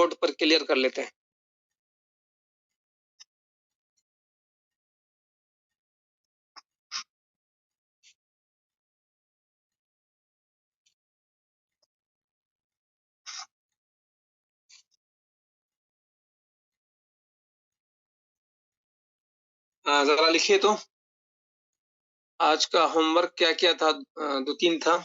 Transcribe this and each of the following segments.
Note پر clear کر لیتے ہیں۔ ذرا لکھیے تو آج کا ہوم ورک کیا کیا تھا؟ 2-3 تھا۔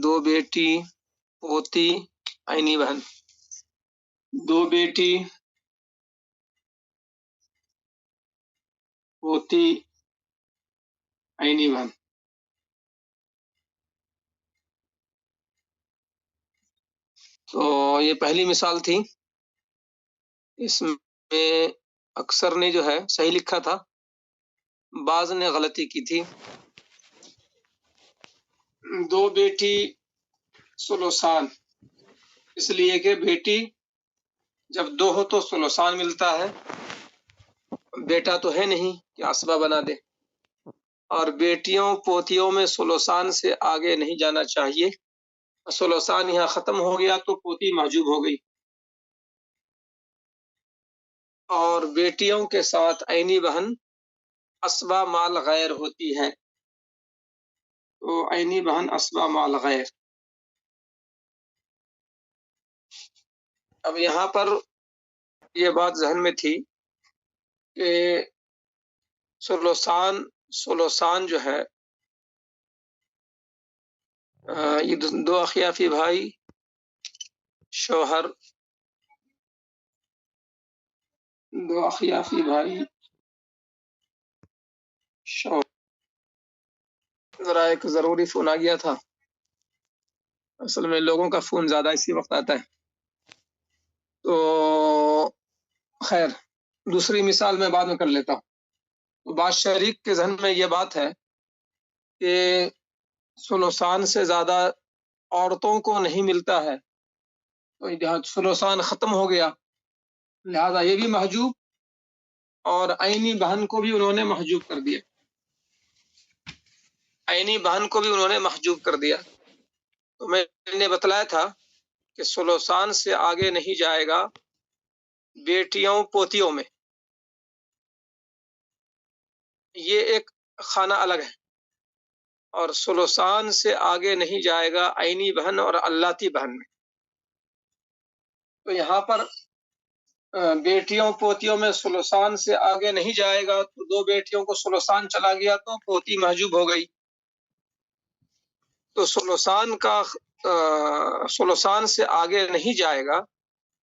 دو بیٹی پوتی عینی بہن، دو بیٹی پوتی عینی بہن۔ تو یہ پہلی مثال تھی، اس میں اکثر نے جو ہے صحیح لکھا تھا، بعض نے غلطی کی تھی۔ دو بیٹی ثلثان، اس لیے کہ بیٹی جب دو ہو تو ثلثان ملتا ہے، بیٹا تو ہے نہیں کہ عصبہ بنا دے، اور بیٹیوں پوتیوں میں ثلثان سے آگے نہیں جانا چاہیے۔ ثلثان یہاں ختم ہو گیا تو پوتی محجوب ہو گئی، اور بیٹیوں کے ساتھ عینی بہن عصبہ مال غیر ہوتی ہے، تو عینی بہن عصبہ مال غیر۔ اب یہاں پر یہ بات ذہن میں تھی کہ ثلثان جو ہے، یہ دو اخیافی بھائی، شوہر، دو اخیافی بھائی شوہر۔ ذرا ایک ضروری فون آ گیا تھا، اصل میں لوگوں کا فون زیادہ اسی وقت آتا ہے، تو خیر دوسری مثال میں بعد میں کر لیتا ہوں۔ تو بعض شریک کے ذہن میں یہ بات ہے کہ ثلثان سے زیادہ عورتوں کو نہیں ملتا ہے، تو ثلثان ختم ہو گیا، لہذا یہ بھی محجوب، اور عینی بہن کو بھی انہوں نے محجوب کر دیا، عینی بہن کو بھی انہوں نے محجوب کر دیا۔ تو میں نے بتلایا تھا کہ ثلثان سے آگے نہیں جائے گا بیٹیوں پوتیوں میں، یہ ایک خانہ الگ ہے، اور ثلثان سے آگے نہیں جائے گا عینی بہن اور اللاتی بہن میں۔ تو یہاں پر بیٹیوں پوتیوں میں ثلثان سے آگے نہیں جائے گا، تو دو بیٹیوں کو ثلثان چلا گیا تو پوتی محجوب ہو گئی۔ تو ثلثان سے آگے نہیں جائے گا،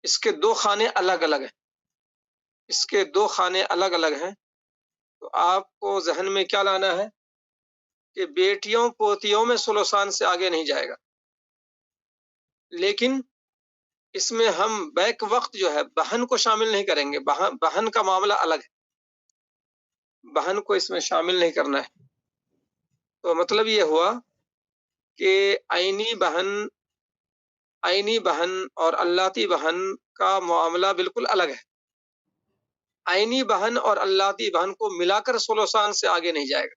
اس کے دو خانے الگ الگ ہیں، اس کے دو خانے الگ الگ ہیں۔ تو آپ کو ذہن میں کیا لانا ہے کہ بیٹیوں پوتیوں میں ثلثان سے آگے نہیں جائے گا، لیکن اس میں ہم بیک وقت جو ہے بہن کو شامل نہیں کریں گے، بہن کا معاملہ الگ ہے، بہن کو اس میں شامل نہیں کرنا ہے۔ تو مطلب یہ ہوا کہ عینی بہن اور اللاتی بہن کا معاملہ بالکل الگ ہے۔ عینی بہن اور اللاتی بہن کو ملا کر ثلثان سے آگے نہیں جائے گا،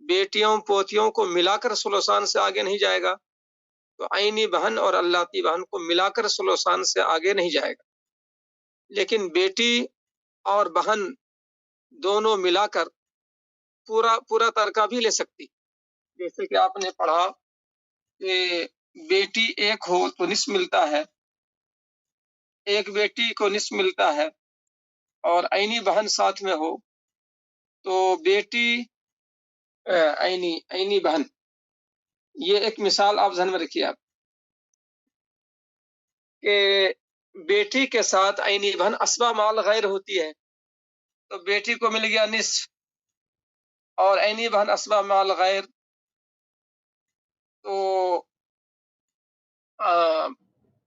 بیٹیوں پوتیوں کو ملا کر ثلثان سے آگے نہیں جائے گا، تو عینی بہن اور اللاتی بہن کو ملا کر ثلثان سے آگے نہیں جائے گا، لیکن بیٹی اور بہن دونوں ملا کر پورا ترکہ بھی لے سکتی، جیسے کہ آپ نے پڑھا کہ بیٹی ایک ہو تو نصف ملتا ہے، ایک بیٹی کو نصف ملتا ہے، اور عینی بہن ساتھ میں ہو تو بیٹی عینی بہن۔ یہ ایک مثال آپ ذہن میں رکھیے آپ کہ بیٹی کے ساتھ عینی بہن عصبہ مال غیر ہوتی ہے، تو بیٹی کو مل گیا نصف، اور عینی بہن عصبہ مال غیر، تو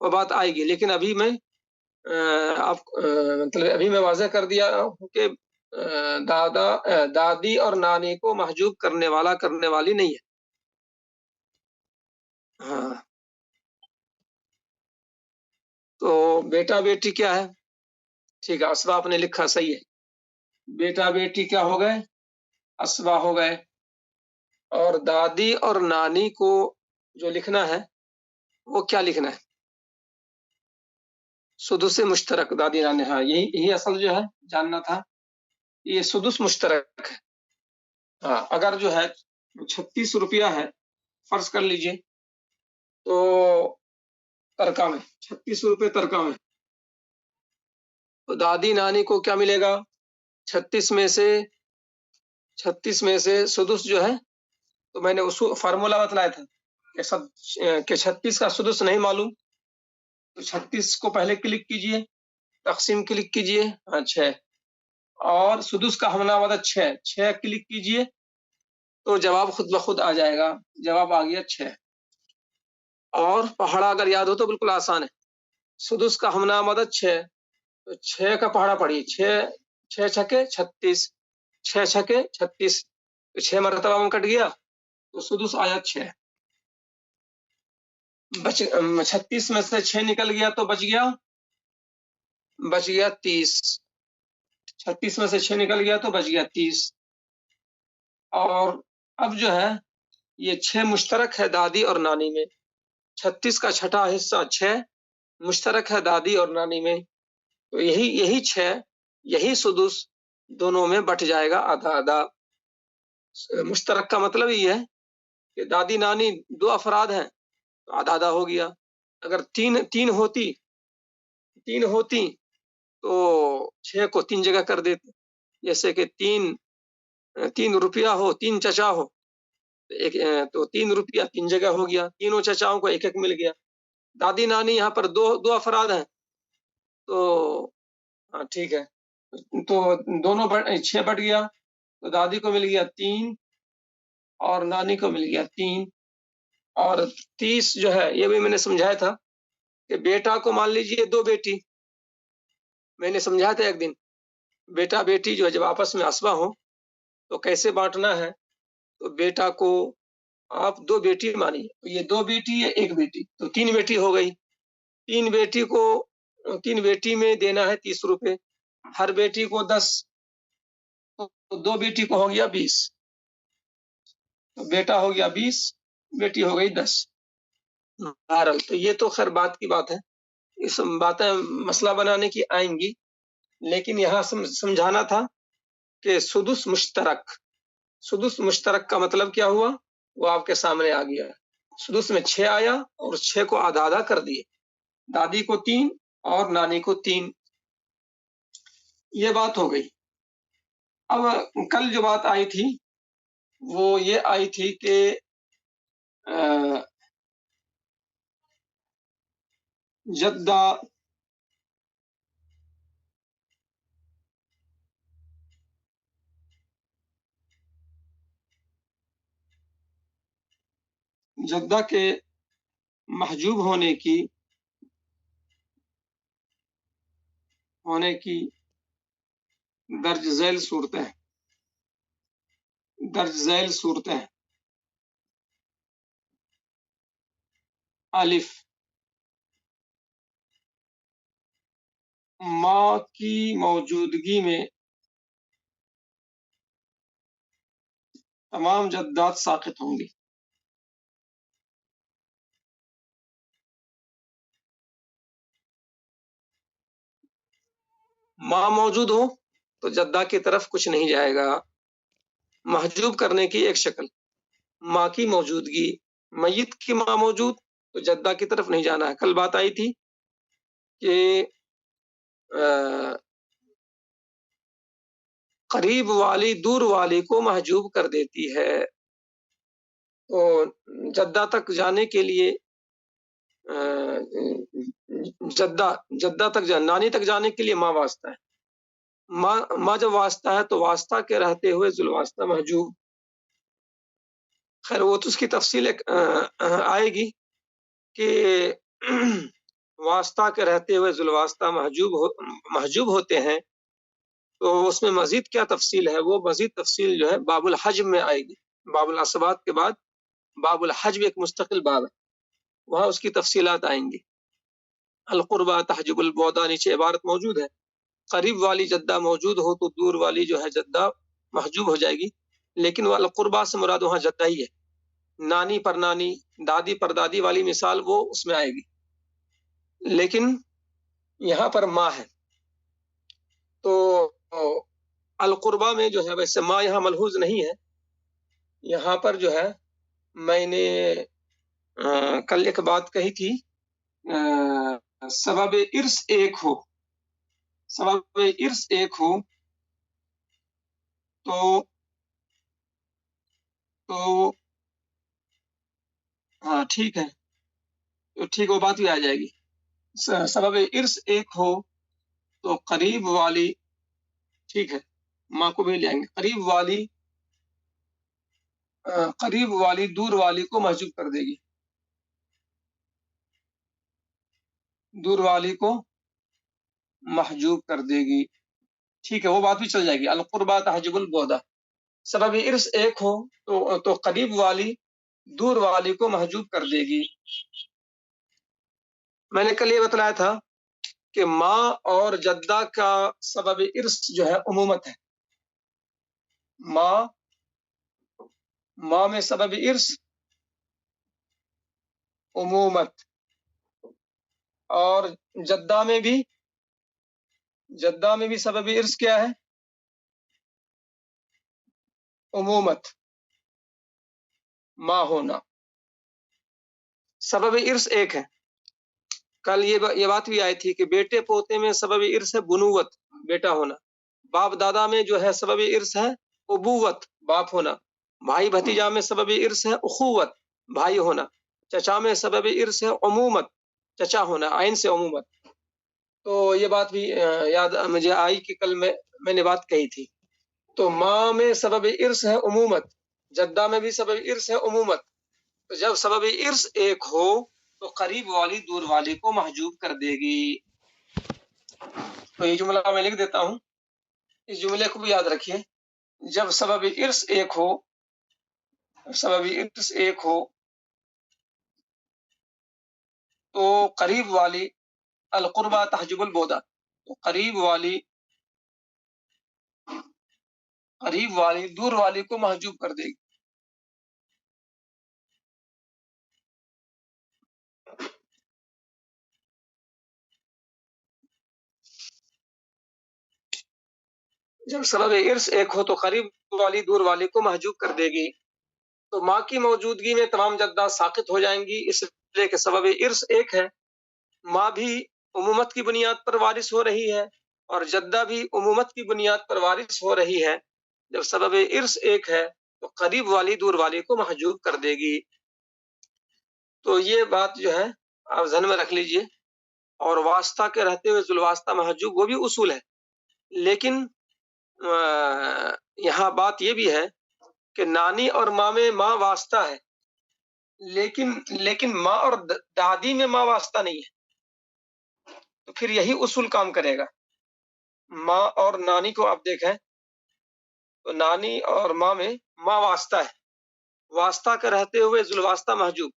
وہ بات آئے گی، لیکن ابھی میں مطلب ابھی میں واضح کر دیا ہوں کہ دادی اور نانی کو محجوب کرنے والا کرنے والی نہیں ہے. ہاں، تو بیٹا بیٹی کیا ہے؟ ٹھیک ہے، اسبا آپ نے لکھا صحیح ہے. بیٹا بیٹی کیا ہو گئے؟ اسبا ہو گئے. اور دادی اور نانی کو جو لکھنا ہے وہ کیا لکھنا ہے؟ سدس مشترک. دادی نانی، ہاں یہی اصل جو ہے جاننا تھا. یہ سدس مشترک ہے. ہاں، اگر جو ہے 36 روپیہ ہے فرض کر لیجئے، تو ترکہ میں 36 روپے ترکہ میں، تو دادی نانی کو کیا ملے گا؟ 36 میں سے سدس جو ہے، تو میں نے فارمولا بتلایا تھا کہ 36 کا سدس نہیں معلوم، تو 36 کو پہلے کلک کیجئے، تقسیم کلک کیجئے، 6، اور سدس کا ہمنا مدد 6 کلک کیجئے تو جواب خود بخود آ جائے گا. جواب آ گیا 6. اور پہاڑا اگر یاد ہو تو بالکل آسان ہے. سدس کا ہمنا مدد 6، تو 6 کا پہاڑا پڑھیے. 6 چھکے 36، 6 چھکے 36، تو 6 مرتبہ میں کٹ گیا تو سدس آیا 6. 36 میں سے 6 نکل گیا تو بچ گیا 30. 36 میں سے 6 نکل گیا تو بچ گیا 30. اور اب جو ہے یہ 6 مشترک ہے دادی اور نانی میں. 36 کا چھٹا حصہ 6 مشترک ہے دادی اور نانی میں، تو یہی 6 یہی سدس دونوں میں بٹ جائے گا آدھا آدھا. مشترک کا مطلب یہ ہے کہ دادی نانی 2 افراد ہیں تو آدھا آدھا ہو گیا. اگر تین ہوتی تو 6 کو 3 جگہ کر دیتے. جیسے کہ 3 روپیہ ہو، 3 چچا ہو، تو 3 روپیہ 3 جگہ ہو گیا، تینوں چچاؤں کو ایک ایک مل گیا. دادی نانی یہاں پر دو افراد ہیں تو ٹھیک ہے، تو دونوں 6 بٹ گیا، تو دادی کو مل گیا 3 اور نانی کو مل گیا 3. اور 30 جو ہے یہ بھی میں نے سمجھایا تھا کہ بیٹا کو مان لیجئے 2 بیٹی. میں نے سمجھایا تھا ایک دن بیٹا بیٹی جو ہے جب آپس میں اسبا ہو تو کیسے بانٹنا ہے. تو بیٹا کو آپ 2 بیٹی مانی، یہ 2 بیٹی ہے 1 بیٹی، تو 3 بیٹی ہو گئی. 3 بیٹی میں دینا ہے 30 روپے، ہر بیٹی کو 10، تو 2 بیٹی کو ہو گیا 20، تو بیٹا ہو گیا 20، بیٹی ہو گئی 10. بہرحال تو یہ تو خیر بات کی بات ہے، اس باتیں مسئلہ بنانے کی آئیں گی، لیکن یہاں سمجھانا تھا کہ سدس مشترک کا مطلب کیا ہوا وہ آپ کے سامنے آ گیا. سدس میں 6 آیا اور 6 کو آدھا آدھا کر دیے، دادی کو 3 اور نانی کو 3. یہ بات ہو گئی. اب کل جو بات آئی تھی وہ یہ آئی تھی کہ جدہ کے محجوب ہونے کی درج ذیل صورتیں الف، ماں کی موجودگی میں تمام جدات ساقط ہوں گی. ماں موجود ہو تو جدہ کی طرف کچھ نہیں جائے گا. محجوب کرنے کی ایک شکل، ماں کی موجودگی، میت کی ماں موجود تو جدہ کی طرف نہیں جانا ہے. کل بات آئی تھی کہ قریب والی دور والی کو محجوب کر دیتی ہے. تو جدہ تک جانے کے لیے جدہ تک نانی تک جانے کے لیے ماں واسطہ ہے. ماں جب واسطہ ہے تو واسطہ کے رہتے ہوئے ذل واسطہ محجوب. خیر وہ تو اس کی تفصیل آئے گی کہ واسطہ کے رہتے ہوئے ذوالواسطہ محجوب ہوتے ہیں، تو اس میں مزید کیا تفصیل ہے؟ وہ مزید تفصیل جو ہے باب الحجب میں آئے گی. باب العصبات کے بعد باب الحجب ایک مستقل باب ہے، وہاں اس کی تفصیلات آئیں گی. القربہ تحجب البعدہ نیچے عبارت موجود ہے. قریب والی جدہ موجود ہو تو دور والی جو ہے جدہ محجوب ہو جائے گی، لیکن وہ القربہ سے مراد وہاں جدہ ہی ہے. نانی پر نانی، دادی پر دادی والی مثال وہ اس میں آئے گی، لیکن یہاں پر ماں ہے. تو القربہ میں جو ہے ویسے ماں یہاں ملحوظ نہیں ہے. یہاں پر جو ہے میں نے کل ایک بات کہی تھی، سبب ارث ایک ہو، سبب ارث ایک ہو تو ہاں ٹھیک ہے، تو ٹھیک وہ بات بھی آ جائے گی. سبب ارث ایک ہو تو قریب والی، ٹھیک ہے ماں کو بھی لے آئیں گے، قریب والی دور والی کو محجوب کر دے گی، دور والی کو محجوب کر دے گی. ٹھیک ہے وہ بات بھی چل جائے گی. القربہ تحجب البعدہ، سبب ارث ایک ہو تو قریب والی دور والی کو محجوب کر دے گی. میں نے کل یہ بتلایا تھا کہ ماں اور جدہ کا سبب ارث جو ہے عمومت ہے. ماں میں سبب ارث عمومت، اور جدہ میں بھی سبب ارث کیا ہے؟ عمومت، ماں ہونا. سبب ارث ایک ہے. کل یہ بات بھی آئی تھی کہ بیٹے پوتے میں سبب ارث ہے بنوت، بیٹا ہونا. باپ دادا میں جو ہے سبب ارث ہے ابوت، باپ ہونا. بھائی بھتیجا میں سبب ارث ہے اخوت، بھائی ہونا. چچا میں سبب ارث ہے عمومت، چچا ہونا، عین سے عمومت. تو یہ بات بھی یاد مجھے آئی کہ کل میں نے بات کہی تھی. تو ماں میں سبب ارث ہے عمومت، جدہ میں بھی سبب ارث ہے عمومت. تو جب سبب ارث ایک ہو تو قریب والی دور والی کو محجوب کر دے گی. تو یہ جملہ میں لکھ دیتا ہوں، اس جملے کو بھی یاد رکھیے. جب سبب ارث ایک ہو تو قریب والی القربہ تحجب البعدہ، تو قریب والی دور والی کو محجوب کر دے گی. جب سبب ارث ایک ہو تو قریب والی دور والی کو محجوب کر دے گی. تو ماں کی موجودگی میں تمام جدہ ساقط ہو جائیں گی، اس لیے کہ سبب ارث ایک ہے. ماں بھی عمومت کی بنیاد پر وارث ہو رہی ہے اور جدہ بھی عمومت کی بنیاد پر وارث ہو رہی ہے. جب سبب ارث ایک ہے تو قریب والی دور والی کو محجوب کر دے گی. تو یہ بات جو ہے آپ ذہن میں رکھ لیجئے. اور واسطہ کے رہتے ہوئے ذوالواسطہ محجوب وہ بھی اصول ہے، لیکن یہاں بات یہ بھی ہے کہ نانی اور ماں میں ماں واسطہ ہے، لیکن ماں اور دادی میں ماں واسطہ نہیں ہے. تو پھر یہی اصول کام کرے گا. ماں اور نانی کو آپ دیکھیں تو نانی اور ماں میں ماں واسطہ ہے، واسطہ کے رہتے ہوئے ذوالواسطہ محجوب،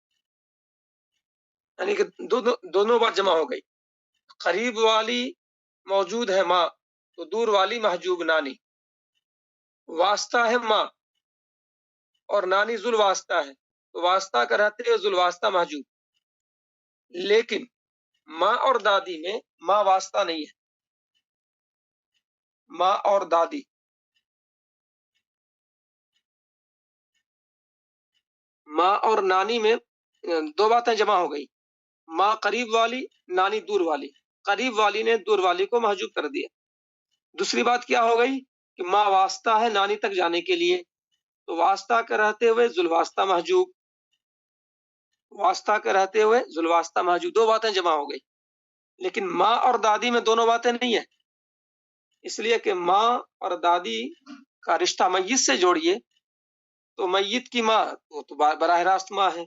یعنی کہ دونوں بات جمع ہو گئی. قریب والی موجود ہے ماں تو دور والی محجوب نانی. واسطہ ہے ماں اور نانی ذوالواسطہ ہے تو واسطہ کا رہتے ہوئے ذوالواسطہ محجوب. لیکن ماں اور دادی میں ماں واسطہ نہیں ہے. ماں اور دادی، ماں اور نانی میں دو باتیں جمع ہو گئی، ماں قریب والی، نانی دور والی. قریب والی نے دور والی کو محجوب کر دیا. دوسری بات کیا ہو گئی کہ ماں واسطہ ہے نانی تک جانے کے لیے، تو واسطہ کے رہتے ہوئے ذوالواسطہ محجوب، واسطہ کے رہتے ہوئے ذوالواسطہ محجوب. دو باتیں جمع ہو گئی. لیکن ماں اور دادی میں دونوں باتیں نہیں ہیں، اس لیے کہ ماں اور دادی کا رشتہ میت سے جوڑیے تو میت کی ماں وہ تو براہ راست ماں ہے،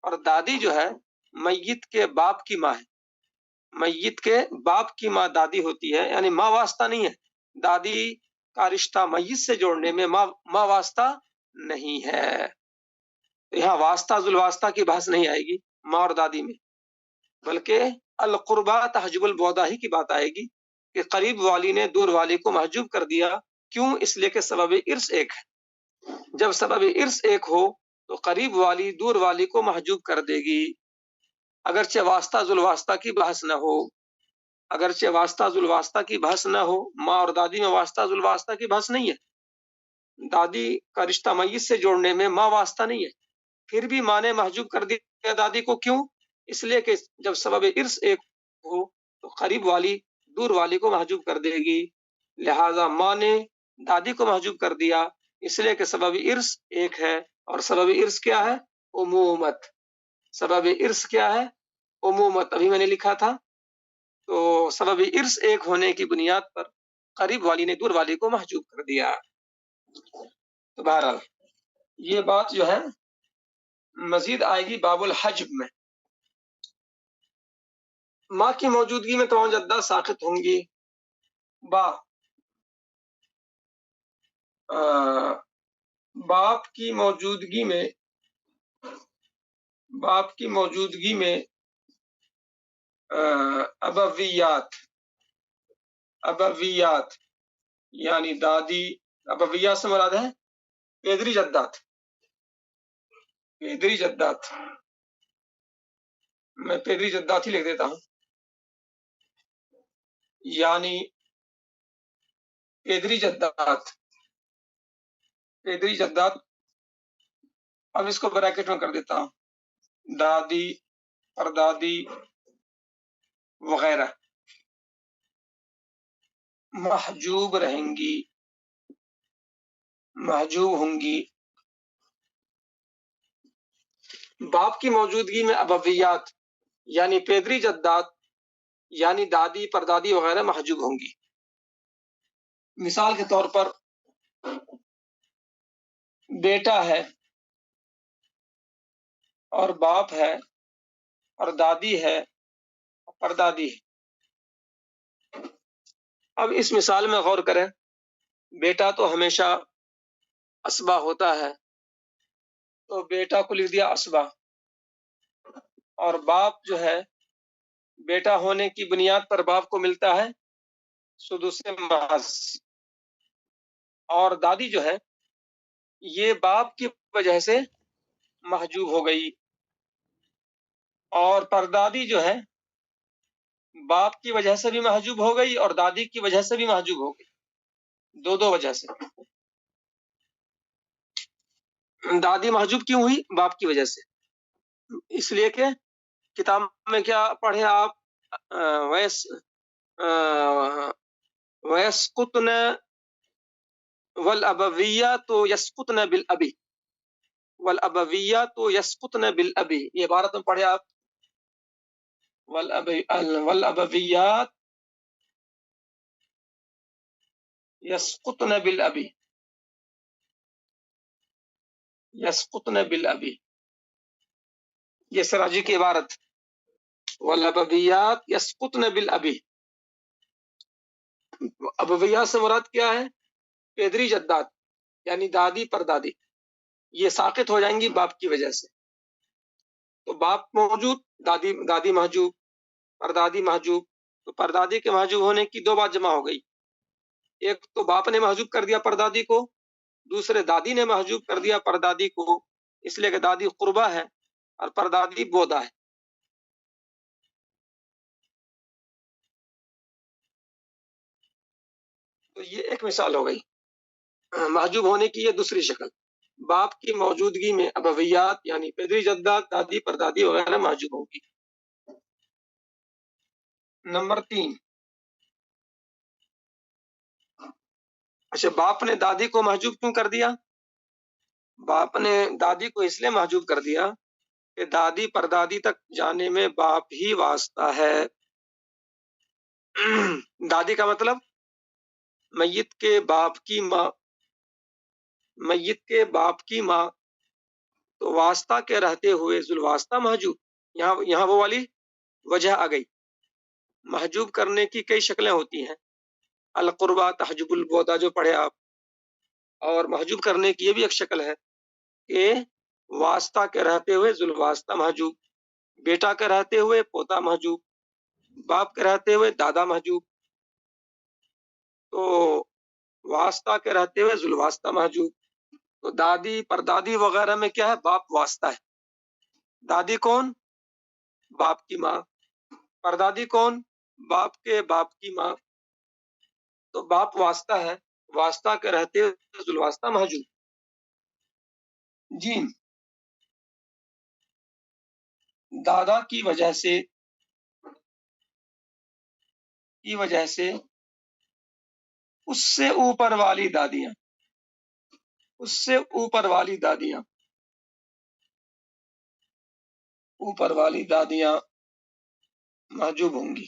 اور دادی جو ہے میت کے باپ کی ماں ہے. میت کے باپ کی ماں دادی ہوتی ہے، یعنی ماں واسطہ نہیں ہے. دادی کا رشتہ میت سے جوڑنے میں ماں واسطہ نہیں ہے. یہاں واسطہ ذوالواسطہ کی بحث نہیں آئے گی ماں اور دادی میں، بلکہ القربا تحجب البعدہ ہی کی بات آئے گی کہ قریب والی نے دور والی کو محجوب کر دیا. کیوں؟ اس لیے کہ سبب ارث ایک ہے. جب سبب ارث ایک ہو تو قریب والی دور والی کو محجوب کر دے گی، اگرچہ واسطہ ذوالواسطہ کی بحث نہ ہو. اگرچہ واسطہ ذوالواسطہ کی بحث نہ ہو، ماں اور دادی میں واسطہ ذوالواسطہ کی بحث نہیں ہے. دادی کا رشتہ میت سے جوڑنے میں ماں واسطہ نہیں ہے، پھر بھی ماں نے محجوب کر دیا دادی کو. کیوں؟ اس لیے کہ جب سبب ارث ایک ہو تو قریب والی دور والی کو محجوب کر دے گی. لہذا ماں نے دادی کو محجوب کر دیا، اس لیے کہ سبب ارث ایک ہے. اور سبب ارث کیا ہے؟ امومت. سبب ارث کیا ہے؟ امومت. ابھی میں نے لکھا تھا. تو سبب ارث ایک ہونے کی بنیاد پر قریب والی نے دور والی کو محجوب کر دیا. تو بہرحال یہ بات جو ہے مزید آئے گی باب الحجب میں. ماں کی موجودگی میں تمام جدہ ساقط ہوں گی. باپ کی موجودگی میں ابویات یعنی دادی. ابویات سے مراد ہے پیدری جدات. پیدری جدات، میں پیدری جدات ہی لکھ دیتا ہوں. یعنی پیدری جدات اب اس کو بریکٹ میں کر دیتا ہوں. دادی، پردادی وغیرہ محجوب رہیں گی، محجوب ہوں گی. باپ کی موجودگی میں ابویات یعنی پیدری جدات یعنی دادی، پردادی وغیرہ محجوب ہوں گی. مثال کے طور پر بیٹا ہے اور باپ ہے اور دادی ہے اور پردادی ہے. اب اس مثال میں غور کریں. بیٹا تو ہمیشہ اسبا ہوتا ہے، تو بیٹا کو لکھ دیا اسبا. اور باپ جو ہے بیٹا ہونے کی بنیاد پر باپ کو ملتا ہے سدس محض. اور دادی جو ہے یہ باپ کی وجہ سے محجوب ہو گئی. اور پردادی جو ہے باپ کی وجہ سے بھی محجوب ہو گئی اور دادی کی وجہ سے بھی محجوب ہو گئی. دو وجہ سے. دادی محجوب کیوں ہوئی؟ باپ کی وجہ سے. اس لیے کہ کتاب میں کیا پڑھے آپ؟ وَيَسْقُطْنَ وَالْأَبَوِيَّاتُ يَسْقُطْنَ بِالْأَبِي. وَالْأَبَوِيَّاتُ يَسْقُطْنَ بِالْأَبِي. یہ عبارت میں پڑھے آپ. وَالْأَبَوِيَّاتُ يَسْقُطْنَ بِالْأَبِي. يَسْقُطْنَ بِالْأَبِي یہ سراجی کی عبارت. وَالْأَبَوِيَّاتُ يَسْقُطْنَ بِالْأَبِي. ابویات سے مراد کیا ہے؟ پیدری جدات یعنی دادی، پردادی. یہ ساقط ہو جائیں گی باپ کی وجہ سے. تو باپ موجود، دادی محجوب، پردادی محجوب. تو پردادی کے محجوب ہونے کی دو بات جمع ہو گئی. ایک تو باپ نے محجوب کر دیا پردادی کو، دوسرے دادی نے محجوب کر دیا پردادی کو، اس لیے کہ دادی قربا ہے اور پردادی بودا ہے. تو یہ ایک مثال ہو گئی محجوب ہونے کی. یہ دوسری شکل. باپ کی موجودگی میں ابویات یعنی پیدری جدات، دادی، پردادی وغیرہ محجوب ہوگی. نمبر 3. اچھا، باپ نے دادی کو محجوب کیوں کر دیا؟ باپ نے دادی کو اس لیے محجوب کر دیا کہ دادی پردادی تک جانے میں باپ ہی واسطہ ہے. دادی کا مطلب میت کے باپ کی ماں. میت کے باپ کی ماں. تو واسطہ کے رہتے ہوئے ذوالواسطہ محجوب. یہاں وہ والی وجہ آ گئی. محجوب کرنے کی کئی شکلیں ہوتی ہیں. القربہ تحجب البعدہ جو پڑھے آپ. اور محجوب کرنے کی یہ بھی ایک شکل ہے کہ واسطہ کے رہتے ہوئے ذو الواسطہ محجوب، بیٹا کے رہتے ہوئے پوتا محجوب، باپ کے رہتے ہوئے دادا محجوب. تو واسطہ کے رہتے ہوئے ذو الواسطہ محجوب. تو دادی پردادی وغیرہ میں کیا ہے؟ باپ واسطہ ہے. دادی کون؟ باپ کی ماں. پردادی کون؟ باپ کے باپ کی ماں. تو باپ واسطہ ہے، واسطہ کے رہتے ہوئے ذو الواسطہ محجوب. جیم، دادا کی وجہ سے اس سے اوپر والی دادیاں، اس سے اوپر والی دادیاں، اوپر والی دادیاں محجوب ہوں گی.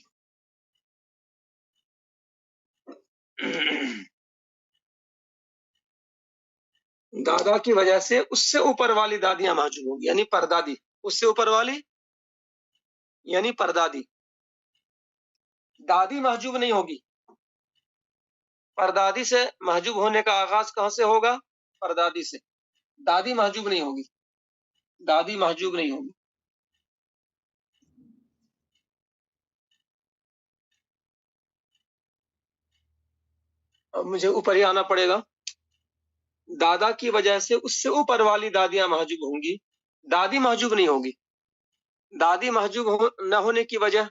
دادا کی وجہ سے اس سے اوپر والی دادیاں محجوب ہوں گی، یعنی پردادی. اس سے اوپر والی یعنی پردادی. دادی محجوب نہیں ہوگی. پردادی سے محجوب ہونے کا آغاز کہاں سے ہوگا؟ پردادی سے. دادی محجوب نہیں ہوگی. دادی محجوب نہیں ہوگی. اب مجھے اوپر ہی آنا پڑے گا. دادا کی وجہ سے اس سے اوپر والی دادیاں محجوب ہوں گی. دادی محجوب نہیں ہوگی. دادی محجوب نہ ہونے کی وجہ،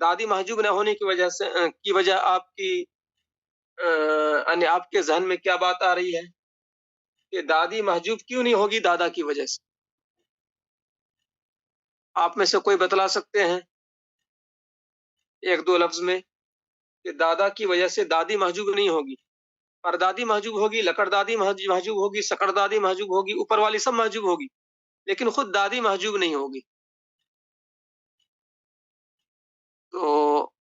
دادی محجوب نہ ہونے کی وجہ آپ کی یعنی آپ کے ذہن میں کیا بات آ رہی ہے کہ دادی محجوب کیوں نہیں ہوگی دادا کی وجہ سے؟ آپ میں سے کوئی بتلا سکتے ہیں ایک دو لفظ میں کہ دادا کی وجہ سے دادی محجوب نہیں ہوگی؟ پردادی محجوب ہوگی، لکڑ دادی محجوب ہوگی، سکڑ دادی محجوب ہوگی، اوپر والی سب محجوب ہوگی، لیکن خود دادی محجوب نہیں ہوگی. تو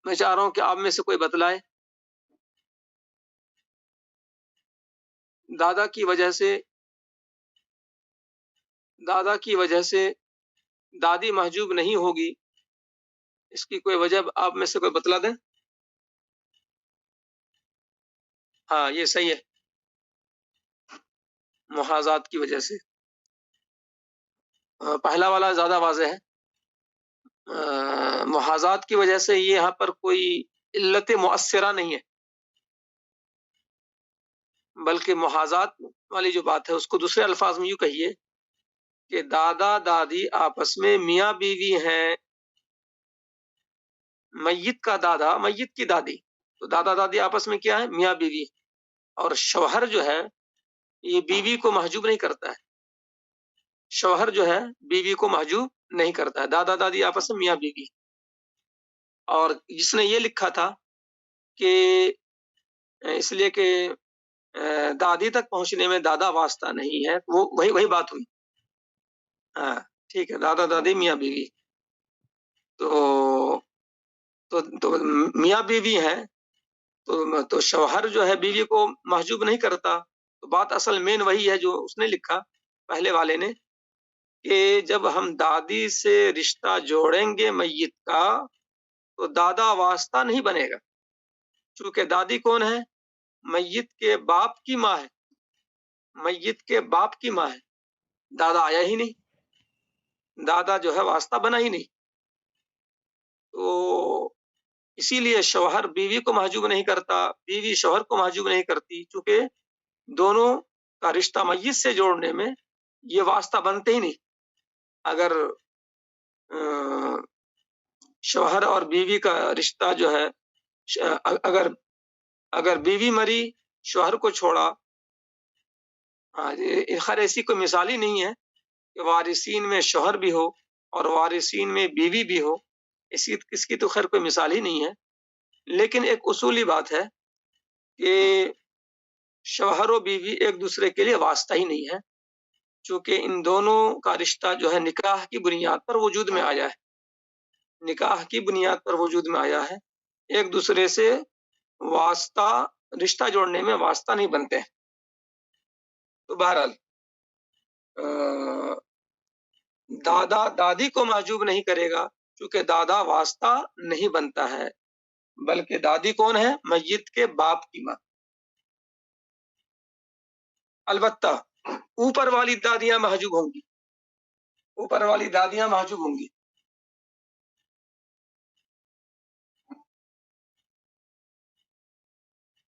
میں چاہ رہا ہوں کہ آپ میں سے کوئی بتلائے. دادا کی وجہ سے دادی محجوب نہیں ہوگی، اس کی کوئی وجہ آپ میں سے کوئی بتلا دیں. ہاں یہ صحیح ہے، محاذات کی وجہ سے. پہلا والا زیادہ واضح ہے. محاذات کی وجہ سے یہ یہاں پر کوئی علت مؤثرہ نہیں ہے، بلکہ محاذات والی جو بات ہے اس کو دوسرے الفاظ میں یوں کہیے کہ دادا دادی آپس میں میاں بیوی ہیں. میت کا دادا، میت کی دادی، تو دادا دادی آپس میں کیا ہے؟ میاں بیوی. اور شوہر جو ہے یہ بیوی کو محجوب نہیں کرتا ہے. شوہر جو ہے بیوی کو محجوب نہیں کرتا ہے. دادا دادی آپس میں میاں بیوی. اور جس نے یہ لکھا تھا کہ اس لیے کہ دادی تک پہنچنے میں دادا واسطہ نہیں ہے، وہ وہی بات ہوئی. ہاں ٹھیک ہے، دادا دادی میاں بیوی. تو میاں بیوی ہیں تو شوہر جو ہے بیوی کو محجوب نہیں کرتا. تو بات اصل مین وہی ہے جو اس نے لکھا پہلے والے نے کہ جب ہم دادی سے رشتہ جوڑیں گے میت کا تو دادا واسطہ نہیں بنے گا، چونکہ دادی کون ہے؟ میت کے باپ کی ماں ہے. میت کے باپ کی ماں ہے. دادا آیا ہی نہیں، دادا جو ہے واسطہ بنا ہی نہیں. تو اسی لیے شوہر بیوی کو محجوب نہیں کرتا، بیوی شوہر کو محجوب نہیں کرتی، چونکہ دونوں کا رشتہ میت سے جوڑنے میں یہ واسطہ بنتے ہی نہیں. اگر شوہر اور بیوی کا رشتہ جو ہے، اگر بیوی مری شوہر کو چھوڑا، خیر ایسی کوئی مثال ہی نہیں ہے کہ وارثین میں شوہر بھی ہو اور وارثین میں بیوی بھی ہو، اس کی تو خیر کوئی مثال ہی نہیں ہے. لیکن ایک اصولی بات ہے کہ شوہر و بیوی ایک دوسرے کے لیے واسطہ ہی نہیں ہے، چونکہ ان دونوں کا رشتہ جو ہے نکاح کی بنیاد پر وجود میں آیا ہے. نکاح کی بنیاد پر وجود میں آیا ہے، ایک دوسرے سے واسطہ، رشتہ جوڑنے میں واسطہ نہیں بنتے. تو بہرحال دادا دادی کو محجوب نہیں کرے گا چونکہ دادا واسطہ نہیں بنتا ہے، بلکہ دادی کون ہے؟ میت کے باپ کی ماں۔ البتہ اوپر والی دادیاں محجوب ہوں گی، اوپر والی دادیاں محجوب ہوں گی۔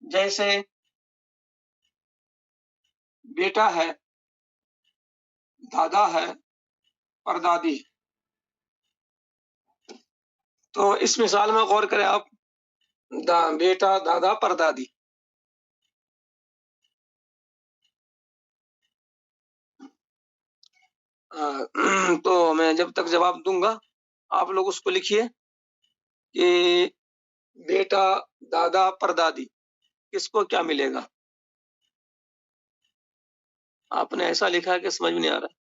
جیسے بیٹا ہے، دادا ہے، پردادی ہے۔ تو اس مثال میں غور کریں آپ، بیٹا، دادا، پردادی۔ تو میں جب تک جواب دوں گا آپ لوگ اس کو لکھیے کہ بیٹا، دادا، پردادی کس کو کیا ملے گا؟ آپ نے ایسا لکھا ہے کہ سمجھ میں نہیں آ رہا۔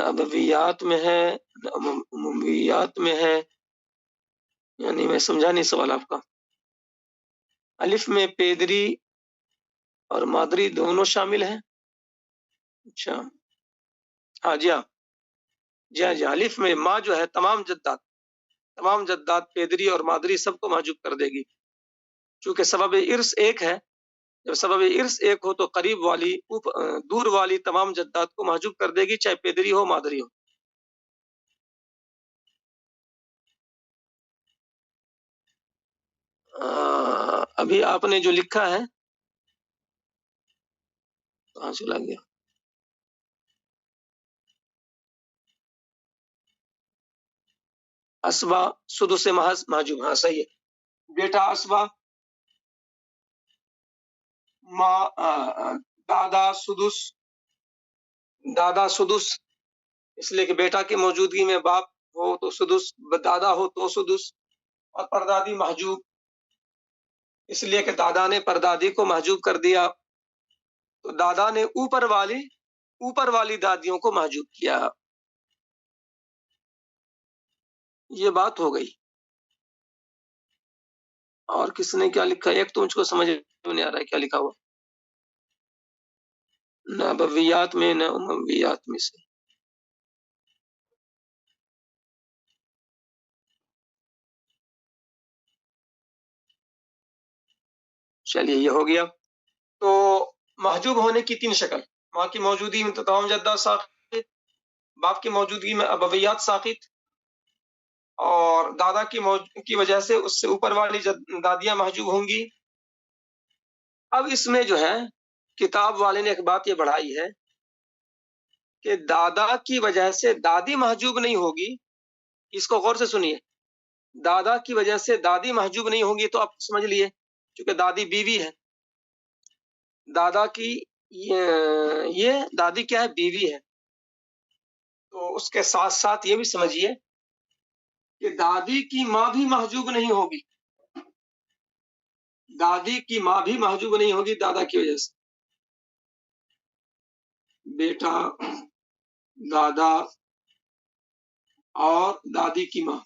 ابویات میں ہے، امویات میں ہے، یعنی میں سمجھا نہیں سوال آپ کا۔ الف میں پیدری اور مادری دونوں شامل ہیں؟ اچھا، ہاں جی، ہاں جی، ہاں جی، الف میں ماں جو ہے تمام جدات پیدری اور مادری سب کو محجوب کر دے گی، چونکہ سبب ارث ایک ہے۔ جب سبب ارث ایک ہو تو قریب والی دور والی تمام جدات کو محجوب کر دے گی، چاہے پیدری ہو مادری ہو۔ ابھی آپ نے جو لکھا ہے کہاں چلا گیا؟ اسبا سدس محض محجوب، ہاں صحیح ہے۔ بیٹا اسبا، ماں دادا سدس، اس لیے کہ بیٹا کی موجودگی میں باپ ہو تو سدس، دادا ہو تو سدس، اور پردادی محجوب، اس لیے کہ دادا نے پردادی کو محجوب کر دیا، تو دادا نے اوپر والی دادیوں کو محجوب کیا۔ یہ بات ہو گئی۔ اور کس نے کیا لکھا؟ ایک تو مجھ کو سمجھ نہیں آ رہا ہے کیا لکھا ہوا، نہ ابویات میں نہ امویات میں سے۔ چلیے یہ ہو گیا۔ تو محجوب ہونے کی 3 شکل: ماں کی موجودگی میں تو تمام جدات ساقط، باپ کی موجودگی میں ابویات ساقط، اور دادا کی وجہ سے اس سے اوپر والی دادیاں محجوب ہوں گی۔ اب اس میں جو ہے کتاب والے نے ایک بات یہ بڑھائی ہے کہ دادا کی وجہ سے دادی محجوب نہیں ہوگی۔ اس کو غور سے سنیے، دادا کی وجہ سے دادی محجوب نہیں ہوگی، تو آپ سمجھ لیے چونکہ دادی بیوی ہے، دادا کی یہ دادی کیا ہے؟ بیوی ہے۔ تو اس کے ساتھ ساتھ یہ بھی سمجھیے کہ دادی کی ماں بھی محجوب نہیں ہوگی، دادی کی ماں بھی محجوب نہیں ہوگی دادا کی وجہ سے۔ بیٹا، دادا اور دادی کی ماں۔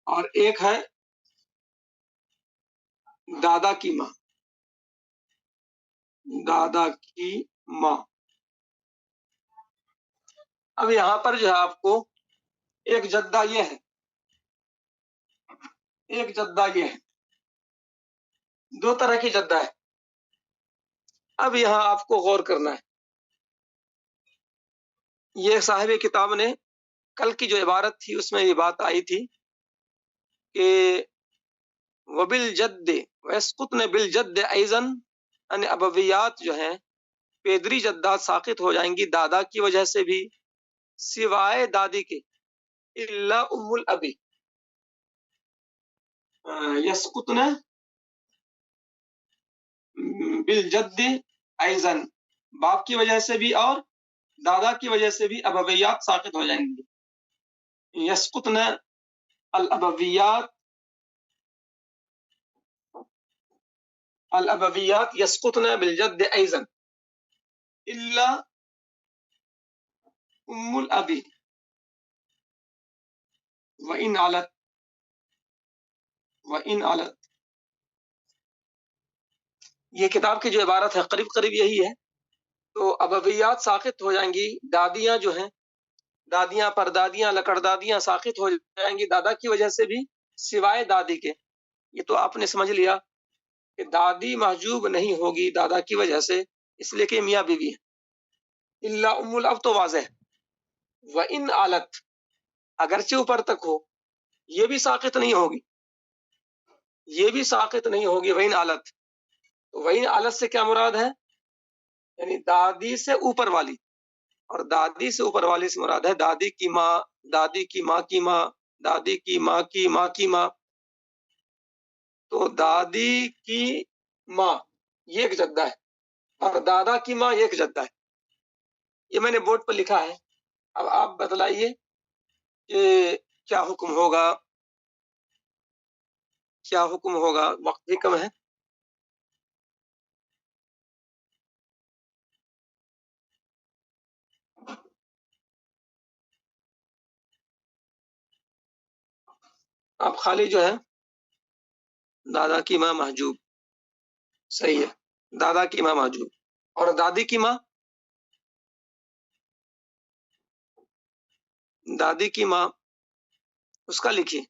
اور ایک ہے دادا کی ماں، دادا کی ماں۔ اب یہاں پر جو ہے آپ کو ایک جدہ یہ ہے، ایک جدہ یہ ہے، 2 طرح کی جدہ ہے۔ اب یہاں آپ کو غور کرنا ہے، یہ صاحب کتاب نے کل کی جو عبارت تھی اس میں یہ بات آئی تھی کہ وبالجد ویسقطن بالجد ایضا، یعنی ابویات جو ہیں پیدری جدات ساقط ہو جائیں گی دادا کی وجہ سے بھی، سوائے دادی کے، الا ام الابی، یسقطن بالجد ایضا، باپ کی وجہ سے بھی اور دادا کی وجہ سے بھی ابویات ساقط ہو جائیں گی۔ یسقطن الابویات یسقطن بالجد ایضا الا ام الابی وان علت یہ کتاب کی جو عبارت ہے قریب قریب یہی ہے. تو ابویات ساقط ہو جائیں گی، دادیاں جو ہیں، دادیاں پردادیاں لکڑ دادیاں ساقط ہو جائیں گی دادا کی وجہ سے بھی، سوائے دادی کے. یہ تو آپ نے سمجھ لیا کہ دادی محجوب نہیں ہوگی دادا کی وجہ سے، اس لیے کہ میاں بیوی ہے. الا ام الاب تو واضح. وَإِنْ آلت، اگرچہ اوپر تک ہو، یہ بھی ساقط نہیں ہوگی، یہ بھی ساقط نہیں ہوگی. وَإِنْ آلت، تو وَإِنْ آلت سے کیا مراد ہے؟ یعنی دادی سے اوپر والی، اور دادی سے اوپر والی سے مراد ہے دادی کی ماں، دادی کی ماں کی ماں، دادی کی ماں کی ماں کی ماں. تو دادی کی ماں یہ ایک جدہ ہے، اور دادا کی ماں یہ ایک جدہ ہے. یہ میں نے بورڈ پر لکھا ہے. اب آپ بتلائیے کہ کیا حکم ہوگا، کیا حکم ہوگا. وقت بھی کم ہے. آپ خالی جو ہے دادا کی ماں محجوب، صحیح ہے، دادا کی ماں محجوب. اور دادی کی ماں، دادی کی ماں اس کا لکھیے.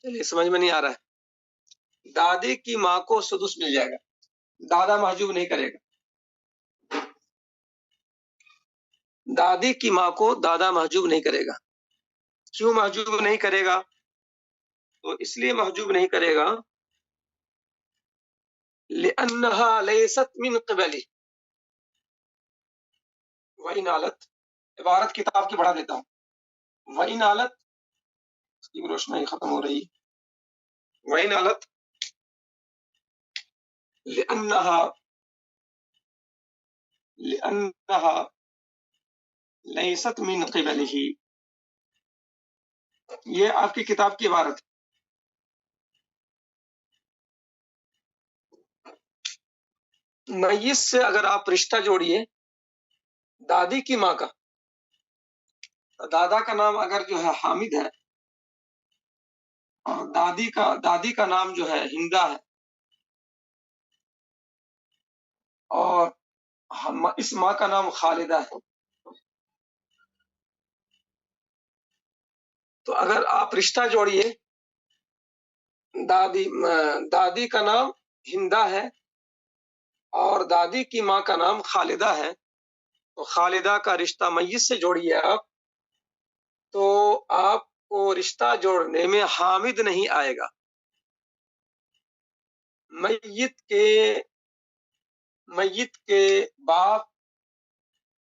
چلیے سمجھ میں نہیں آ رہا ہے. دادی کی ماں کو سدس مل جائے گا، دادا محجوب نہیں کرے گا. دادی کی ماں کو دادا محجوب نہیں کرے گا. کیوں محجوب نہیں کرے گا؟ تو اس لیے محجوب نہیں کرے گا لأنها ليست من قبله. وَإِنْ آلت، عبارت کتاب کی بڑھا دیتا ہوں. وَإِنْ آلت، اس کی روشنائی ختم ہو رہی. وَإِنْ آلت لأنها ليست من قبله. یہ آپ کی کتاب کی عبارت ہے. میت سے اگر آپ رشتہ جوڑیے دادی کی ماں کا، دادا کا نام اگر جو ہے حامد ہے اور دادی کا نام جو ہے ہندا ہے، اور اس ماں کا نام خالدہ ہے، تو اگر آپ رشتہ جوڑیے، دادی کا نام ہندا ہے اور دادی کی ماں کا نام خالدہ ہے، تو خالدہ کا رشتہ میت سے جوڑیے آپ، تو آپ کو رشتہ جوڑنے میں حامد نہیں آئے گا. میت کے باپ،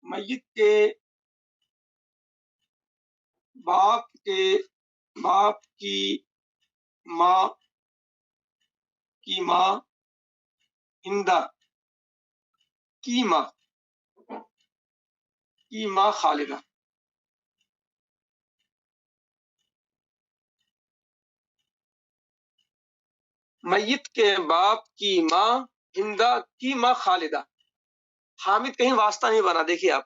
میت کے باپ کے باپ کی ماں ہندا کی ماں خالدہ. میت کے باپ کی ماں ہندا کی ماں خالدہ. حامد کہیں واسطہ نہیں بنا. دیکھیے آپ،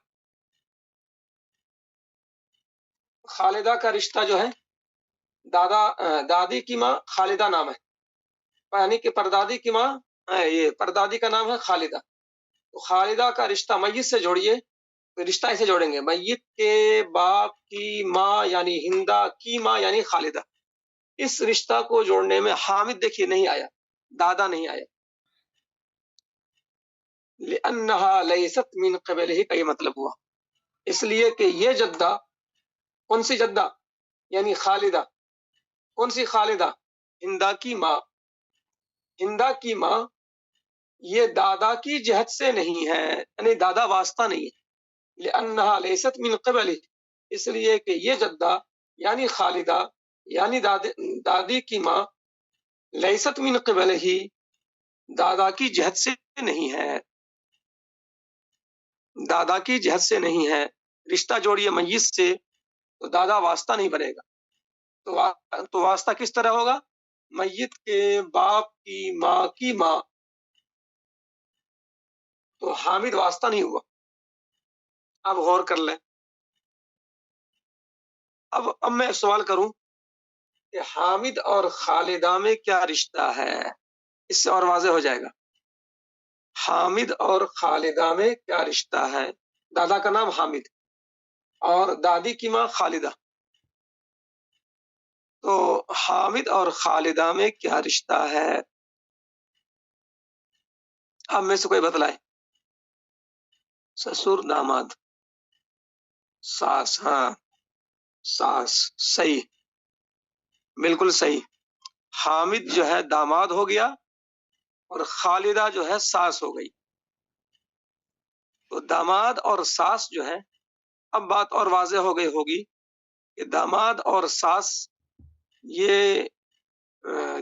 خالدہ کا رشتہ جو ہے دادی کی ماں خالدہ نام ہے، یعنی کہ پردادی کی ماں، یہ پردادی کا نام ہے خالدہ. تو خالدہ کا رشتہ میت سے جوڑیے، رشتہ ایسے جوڑیں گے، میت کے باپ کی ماں یعنی ہندا کی ماں یعنی خالدہ. اس رشتہ کو جوڑنے میں حامد دیکھیے نہیں آیا، دادا نہیں آیا. لأنها ليست من قبله کا یہ مطلب ہوا، اس لیے کہ یہ جدہ، کون سی جدہ؟ یعنی خالدہ. کون سی خالدہ؟ ہندا کی ماں. ہندا کی ماں یہ دادا کی جہت سے نہیں ہے، یعنی دادا واسطہ نہیں ہے. لأنها ليست من قبله، اس لیے کہ یہ جدہ یعنی خالدہ یعنی دادی کی ماں لیست من قبله، دادا کی جہت سے نہیں ہے، دادا کی جہت سے نہیں ہے. رشتہ جوڑیے میت سے تو دادا واسطہ نہیں بنے گا. تو واسطہ کس طرح ہوگا؟ میت کے باپ کی ماں کی ماں. تو حامد واسطہ نہیں ہوا. اب غور کر لیں. اب میں سوال کروں کہ حامد اور خالدہ میں کیا رشتہ ہے؟ اس سے اور واضح ہو جائے گا. حامد اور خالدہ میں کیا رشتہ ہے؟ دادا کا نام حامد اور دادی کی ماں خالدہ. تو حامد اور خالدہ میں کیا رشتہ ہے؟ اب میں سے کوئی بتلائے. سسر، داماد، ساس. ہاں ساس، صحیح، بالکل صحیح. حامد جو ہے داماد ہو گیا اور خالدہ جو ہے ساس ہو گئی. تو داماد اور ساس جو ہے، اب بات اور واضح ہو گئی ہوگی کہ داماد اور ساس یہ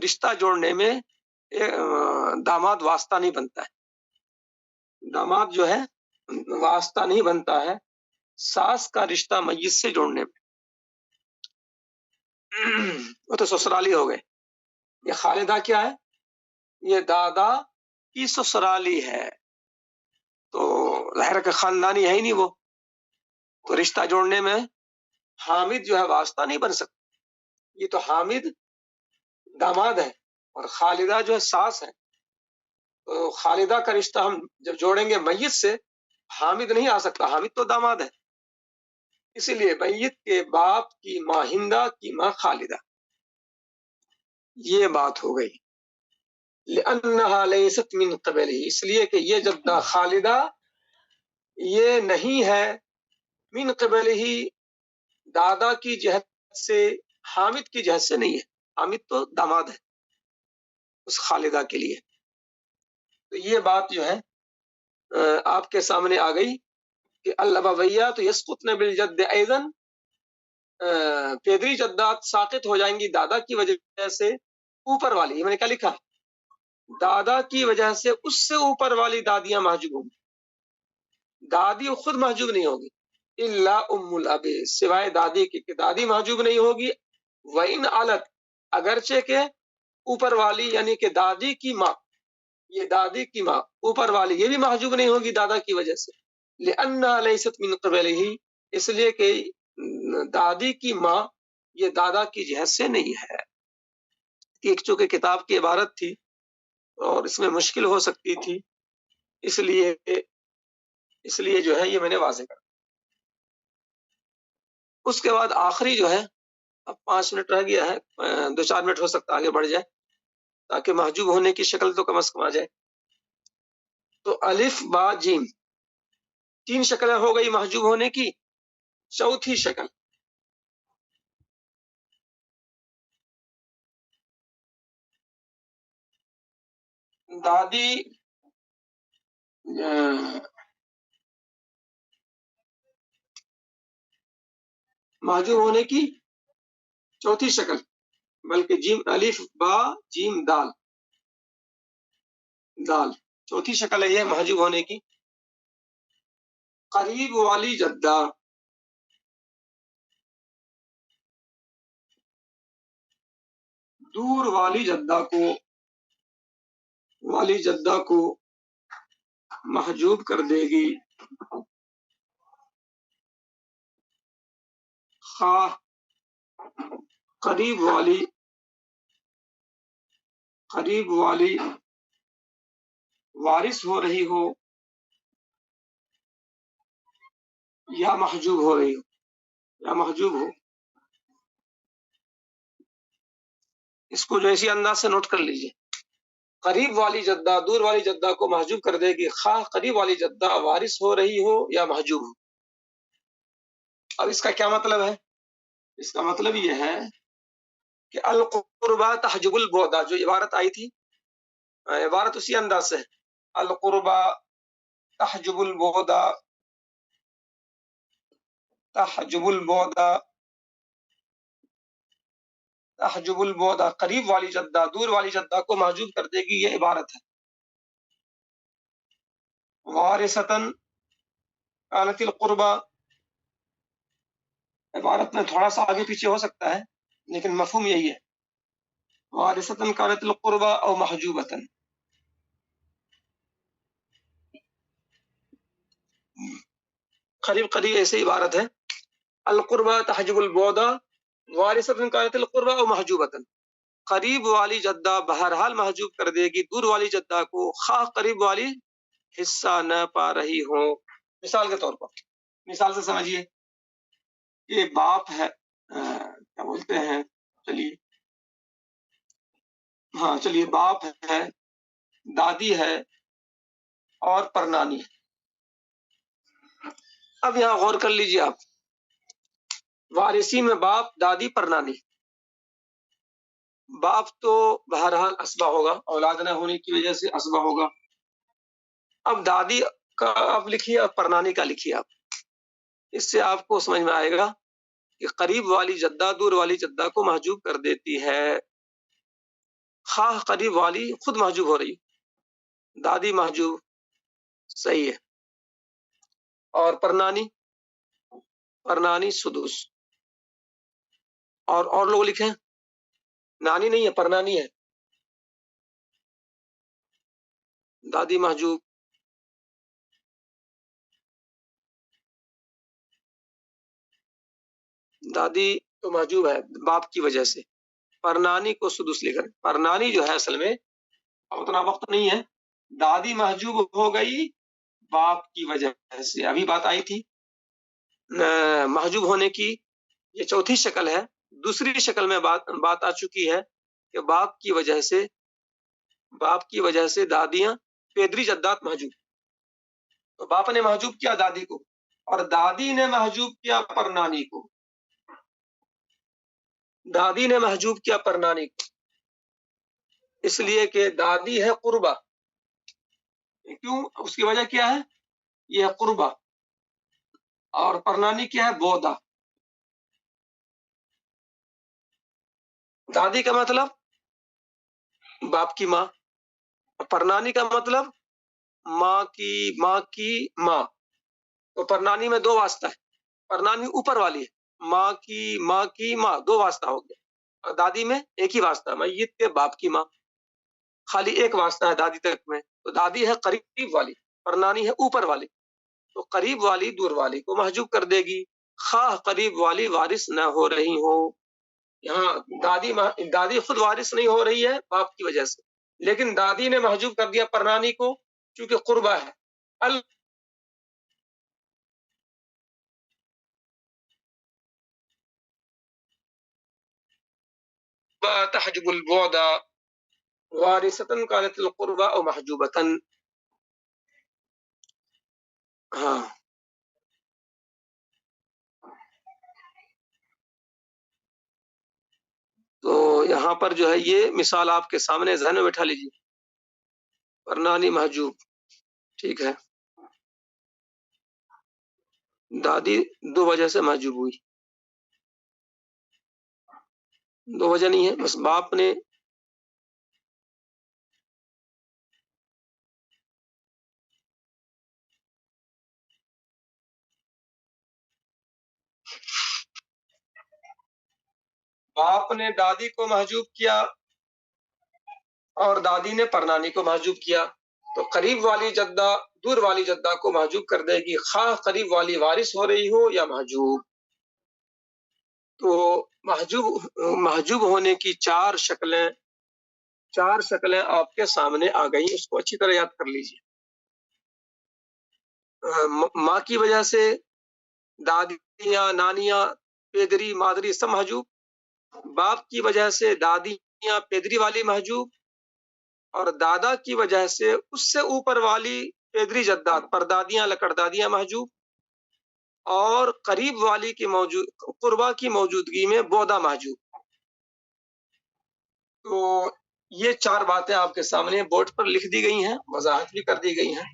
رشتہ جوڑنے میں داماد واسطہ نہیں بنتا ہے. داماد جو ہے واسطہ نہیں بنتا ہے ساس کا رشتہ میت سے جوڑنے میں. وہ تو سسرالی ہو گئے. یہ خالدہ کیا ہے؟ یہ دادا کی سسرالی ہے. تو ظاہر کہ خاندانی ہے ہی نہیں وہ. تو رشتہ جوڑنے میں حامد جو ہے واسطہ نہیں بن سکتا. یہ تو حامد داماد ہے اور خالدہ جو ہے ساس ہے. تو خالدہ کا رشتہ ہم جب جوڑیں گے میت سے، حامد نہیں آ سکتا. حامد تو داماد ہے. اسی لیے میت کے باپ کی ماں ہندا کی ماں خالدہ. یہ بات ہو گئی. لأنها ليست من قبله، اس لیے کہ یہ جدہ خالدہ یہ نہیں ہے من قبله، دادا کی جہت سے، حامد کی جہت سے نہیں ہے. حامد تو داماد ہے اس خالدہ کے لیے. تو یہ بات جو ہے آپ کے سامنے آ گئی کہ الابویات یسقطن بالجد ایضا، پیدری جدات ساقط ہو جائیں گی دادا کی وجہ سے. اوپر والی، یہ میں نے کیا لکھا؟ دادا کی وجہ سے اس سے اوپر والی دادیاں محجوب ہوں گی. دادی خود محجوب نہیں ہوگی. الا ام الاب، سوائے دادی کی کہ دادی محجوب نہیں ہوگی. وَإِنْ عَلَتْ، اگرچہ کہ اوپر والی یعنی کہ دادی کی ماں، یہ دادی کی ماں اوپر والی یہ بھی محجوب نہیں ہوگی دادا کی وجہ سے. لِأَنَّهَا لَيْسَتْ مِنْ قِبَلِهِ، اس لیے کہ دادی کی ماں یہ دادا کی جہت سے نہیں ہے. ایک چونکہ کتاب کی عبارت تھی اور اس میں مشکل ہو سکتی تھی، اس لیے جو ہے یہ میں نے واضح کر. اس کے بعد آخری جو ہے، اب 5 منٹ رہ گیا ہے، 2-4 منٹ ہو سکتا آگے بڑھ جائے تاکہ محجوب ہونے کی شکل تو کم از کم آ جائے. تو الف با جیم 3 شکلیں ہو گئی محجوب ہونے کی. چوتھی شکل دادی محجوب ہونے کی چوتھی شکل، بلکہ جیم الف با جیم دال، دال چوتھی شکل ہے یہ محجوب ہونے کی. قریب والی جدہ، دور والی جدہ کو محجوب کر دے گی، خواہ قریب والی وارث ہو رہی ہو یا محجوب ہو. اس کو جو اسی انداز سے نوٹ کر لیجئے. قریب والی جدہ دور والی جدہ کو محجوب کر دے گی، خواہ قریب والی جدہ وارث ہو رہی ہو یا محجوب ہو. اب اس کا کیا مطلب ہے؟ اس کا مطلب یہ ہے کہ القربہ تحجب البعدہ، جو عبارت آئی تھی، عبارت اسی انداز سے ہے. القربہ تحجب البعدہ، قریب والی جدہ دور والی جدہ کو محجوب کر دے گی، یہ عبارت ہے. وارثتاً کانت القربہ، عبارت میں تھوڑا سا آگے پیچھے ہو سکتا ہے لیکن مفہوم یہی ہے. وارثتاً کانت القربہ او محجوبتاً. قریب قریب ایسے عبارت ہے القربہ تحجب البعد وارثۃ کانت القربہ و محجوبۃ، قریب والی جدہ بہرحال محجوب کر دے گی دور والی جدہ کو، خواہ قریب والی حصہ نہ پا رہی ہو۔ مثال کے طور پر، مثال سے سمجھیے، یہ باپ ہے، کیا بولتے ہیں، چلیے ہاں چلیے، باپ ہے، دادی ہے اور پرنانی ہے۔ اب یہاں غور کر لیجیے آپ، وارثین میں باپ، دادی، پرنانی۔ باپ تو بہرحال اسبہ ہوگا، اولاد نہ ہونے کی وجہ سے اسبہ ہوگا۔ اب دادی کا آپ لکھیے اور پرنانی کا لکھیے آپ، اس سے آپ کو سمجھ میں آئے گا کہ قریب والی جدہ دور والی جدہ کو محجوب کر دیتی ہے، خواہ قریب والی خود محجوب ہو رہی، دادی محجوب، صحیح ہے، اور پرنانی، پرنانی سدوس، اور لوگ لکھیں، نانی نہیں ہے، پرنانی ہے، دادی محجوب، دادی تو محجوب ہے باپ کی وجہ سے، پرنانی کو سدس لکھ رہے ہیں۔ پرنانی جو ہے اصل میں اتنا وقت نہیں ہے، دادی محجوب ہو گئی باپ کی وجہ سے، ابھی بات آئی تھی محجوب ہونے کی، یہ چوتھی شکل ہے۔ دوسری شکل میں بات آ چکی ہے کہ باپ کی وجہ سے دادیاں پیدری جدات محجوب، تو باپ نے محجوب کیا دادی کو اور دادی نے محجوب کیا پرنانی کو، دادی نے محجوب کیا پرنانی کو، اس لیے کہ دادی ہے قربہ، کیوں، اس کی وجہ کیا ہے، یہ ہے قربہ، اور پرنانی کیا ہے، بودا۔ دادی کا مطلب باپ کی ماں، پرنانی کا مطلب ماں کی ماں، تو پرنانی میں دو واسطہ ہے، پرنانی اوپر والی ہے، ماں کی ماں دو واسطہ ہو گیا، اور دادی میں ایک ہی واسطہ، میت کے باپ کی ماں، خالی ایک واسطہ ہے دادی تک میں، تو دادی ہے قریب والی، پرنانی ہے اوپر والی، تو قریب والی دور والی کو محجوب کر دے گی، خواہ قریب والی وارث نہ ہو رہی ہو۔ یہاں دادی خود وارث نہیں ہو رہی ہے باپ کی وجہ سے، لیکن دادی نے محجوب کر دیا پرنانی کو چونکہ قربہ ہے۔ تحجب البعد وارثة كانت القربى او محجوبة۔ ہاں تو یہاں پر جو ہے یہ مثال آپ کے سامنے ذہن میں بٹھا لیجیے، پرنانی محجوب، ٹھیک ہے، دادی دو وجہ سے محجوب ہوئی، دو وجہ نہیں ہے، بس باپ نے دادی کو محجوب کیا اور دادی نے پرنانی کو محجوب کیا، تو قریب والی جدہ دور والی جدہ کو محجوب کر دے گی، خواہ قریب والی وارث ہو رہی ہو یا محجوب۔ تو محجوب ہونے کی چار شکلیں آپ کے سامنے آ گئی، اس کو اچھی طرح یاد کر لیجیے۔ ماں کی وجہ سے دادیاں، نانیاں، پیدری، مادری سب محجوب، باپ کی وجہ سے دادیاں پیدری والی محجوب، اور دادا کی وجہ سے اس سے اوپر والی پیدری جداد پردادیاں، لکڑدادیاں محجوب، اور قریب والی کی قربا کی موجودگی میں بودا محجوب۔ تو یہ چار باتیں آپ کے سامنے بورڈ پر لکھ دی گئی ہیں، وضاحت بھی کر دی گئی ہیں،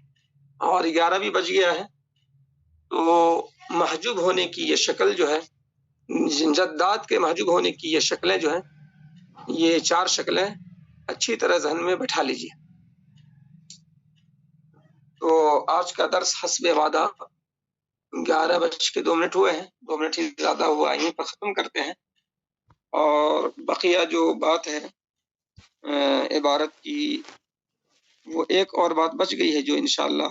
اور 11 بھی بج گیا ہے۔ تو محجوب ہونے کی یہ شکل جو ہے، جداد کے محجوب ہونے کی یہ شکلیں جو ہیں، یہ چار شکلیں اچھی طرح ذہن میں بٹھا لیجیے۔ تو آج کا درس حسب وعدہ 11:02 ہوئے ہیں، 2 منٹ ہی زیادہ ہوا، یہیں پر ختم کرتے ہیں، اور بقیہ جو بات ہے عبارت کی، وہ ایک اور بات بچ گئی ہے جو انشاءاللہ